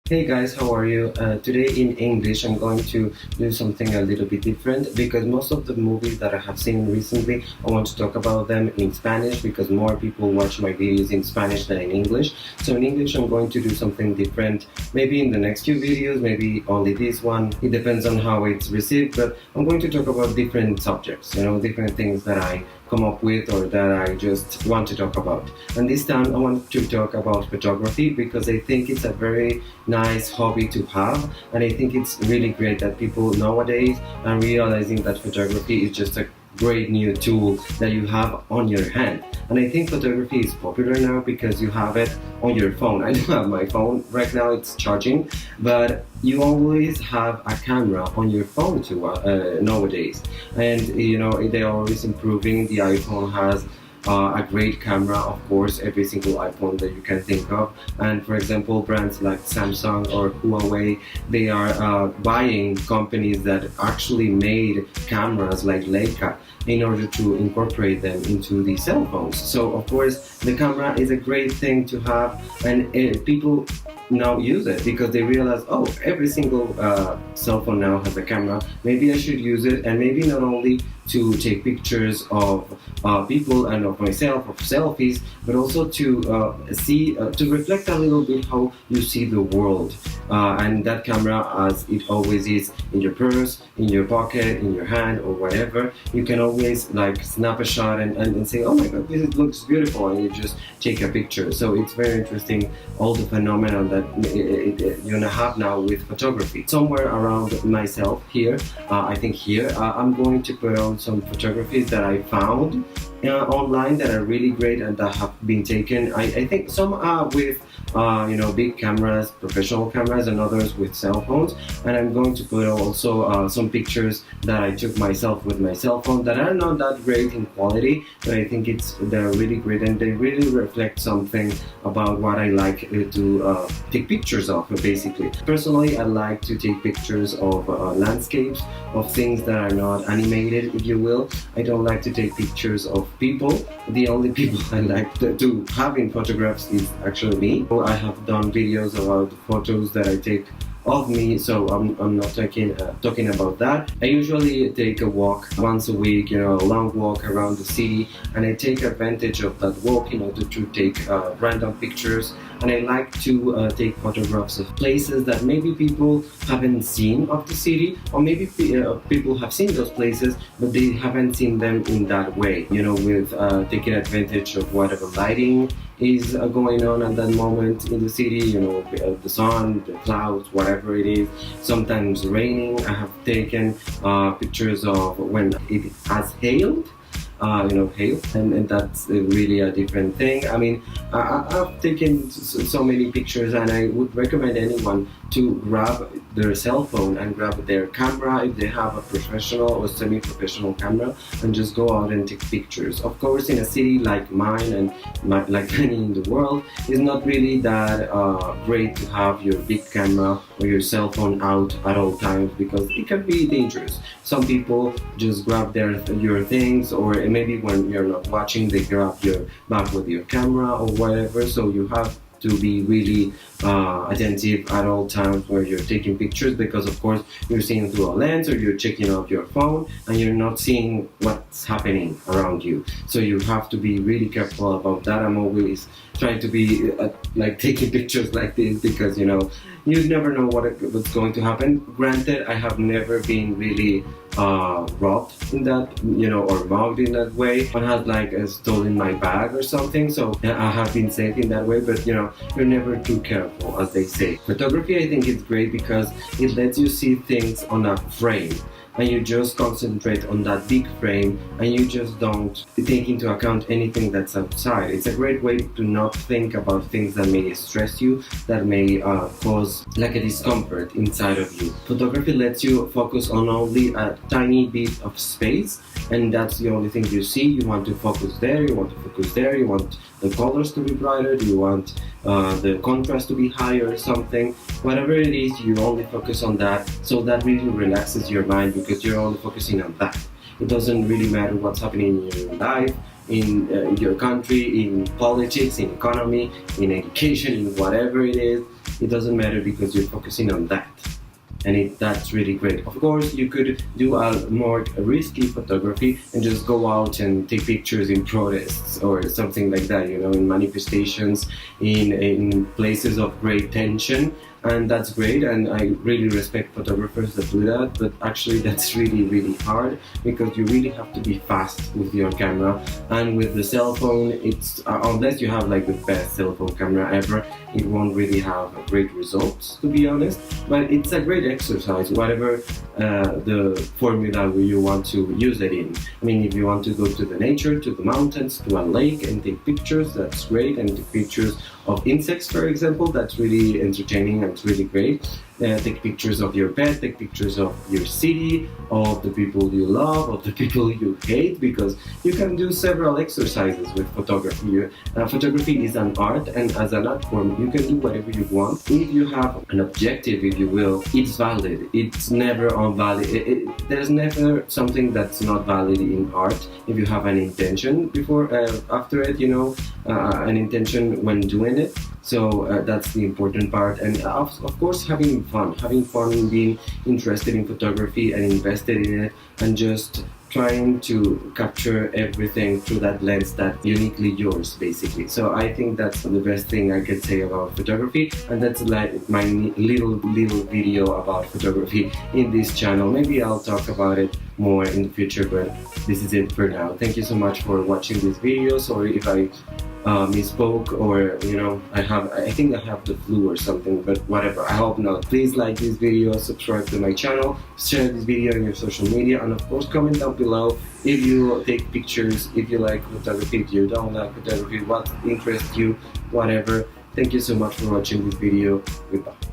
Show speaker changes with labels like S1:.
S1: Hey guys, how are you? Today in English, I'm going to do something a little bit different because most of the movies that I have seen recently, I want to talk about them in Spanish because more people watch my videos in Spanish than in English. So in English, I'm going to do something different. Maybe in the next few videos, maybe only this one. It depends on how it's received, but I'm going to talk about different subjects, different things that I come up with or that I just want to talk about. And this time I want to talk about photography because I think it's a very nice hobby to have, and I think it's really great that people nowadays are realizing that photography is just a great new tool that you have on your hand. And I think photography is popular now because you have it on your phone. I don't have my phone right now, it's charging, but you always have a camera on your phone too nowadays. And they're always improving. The iPhone has a great camera, of course, every single iPhone that you can think of. And for example, brands like Samsung or Huawei, they are buying companies that actually made cameras like Leica in order to incorporate them into the cell phones. So of course, the camera is a great thing to have, and people now use it because they realize, oh, every single cell phone now has a camera. Maybe I should use it, and maybe not only to take pictures of people and of myself, of selfies, but also to to reflect a little bit how you see the world. And that camera, as it always is in your purse, in your pocket, in your hand, or whatever, you can always like snap a shot and say, oh my god, this looks beautiful, and you just take a picture. So it's very interesting, all the phenomenon that you have now with photography. Somewhere around myself here, I think here, I'm going to put on some photographies that I found online that are really great and that have been taken. I think some are with big cameras, professional cameras, and others with cell phones. And I'm going to put also some pictures that I took myself with my cell phone that are not that great in quality, but I think they're really great and they really reflect something about what I like to take pictures of, basically. Personally, I like to take pictures of landscapes, of things that are not animated, if you will. I don't like to take pictures of people. The only people I like to have in photographs is actually me. I have done videos about photos that I take of me, so I'm not talking about that. I usually take a walk once a week, a long walk around the city, and I take advantage of that walk in order to take random pictures. And I like to take photographs of places that maybe people haven't seen of the city, or maybe people have seen those places, but they haven't seen them in that way, with taking advantage of whatever lighting is going on at that moment in the city, the sun, the clouds, whatever it is. Sometimes raining. I have taken pictures of when it has hailed. Hail, and that's really a different thing. I mean, I've taken so many pictures, and I would recommend anyone to grab their cell phone and grab their camera if they have a professional or semi-professional camera, and just go out and take pictures. Of course, in a city like mine and like many in the world, it's not really that great to have your big camera or your cell phone out at all times because it can be dangerous. Some people just grab your things, or maybe when you're not watching, they grab your bag with your camera or whatever. So you have to be really attentive at all times where you're taking pictures, because of course you're seeing through a lens or you're checking out your phone and you're not seeing what's happening around you. So you have to be really careful about that. I'm always trying to be like taking pictures like this because you never know what's going to happen. Granted, I have never been really robbed in that, or mugged in that way. One has like stolen my bag or something, so I have been safe in that way, but you're never too careful, as they say. Photography, I think, is great because it lets you see things on a frame, and you just concentrate on that big frame, and you just don't take into account anything that's outside. It's a great way to not think about things that may stress you, that may cause like a discomfort inside of you. Photography lets you focus on only a tiny bit of space, and that's the only thing you see. You want to focus there, you want to focus there, you want the colors to be brighter, you want the contrast to be higher or something. Whatever it is, you only focus on that, so that really relaxes your mind because you're only focusing on that. It doesn't really matter what's happening in your life, in your country, in politics, in economy, in education, in whatever it is. it doesn't matter because you're focusing on that. And that's really great. Of course, you could do a more risky photography and just go out and take pictures in protests or something like that, in manifestations, in places of great tension. And that's great, and I really respect photographers that do that, but actually that's really, really hard because you really have to be fast with your camera. And with the cell phone, it's unless you have like the best cell phone camera ever, it won't really have great results, to be honest. But it's a great exercise, whatever the formula you want to use it in. I mean, if you want to go to the nature, to the mountains, to a lake and take pictures, that's great. And take pictures of insects, for example, that's really entertaining and it's really great. Take pictures of your pet, take pictures of your city, of the people you love, of the people you hate, because you can do several exercises with photography. Photography is an art, and as an art form, you can do whatever you want. If you have an objective, if you will, it's valid. It's never unvalid. There's never something that's not valid in art if you have an intention after it, an intention when doing it. So that's the important part, and of course having fun being interested in photography and invested in it, and just trying to capture everything through that lens that's uniquely yours, basically. So I think that's the best thing I could say about photography, and that's like my little video about photography in this channel. Maybe I'll talk about it more in the future, but this is it for now. Thank you so much for watching this video. Sorry if I misspoke, or I think I have the flu or something, but whatever, I hope not. Please like this video, subscribe to my channel, share this video on your social media, and of course comment down below if you take pictures, if you like photography, if you don't like photography, what interests you, whatever. Thank you so much for watching this video. Goodbye.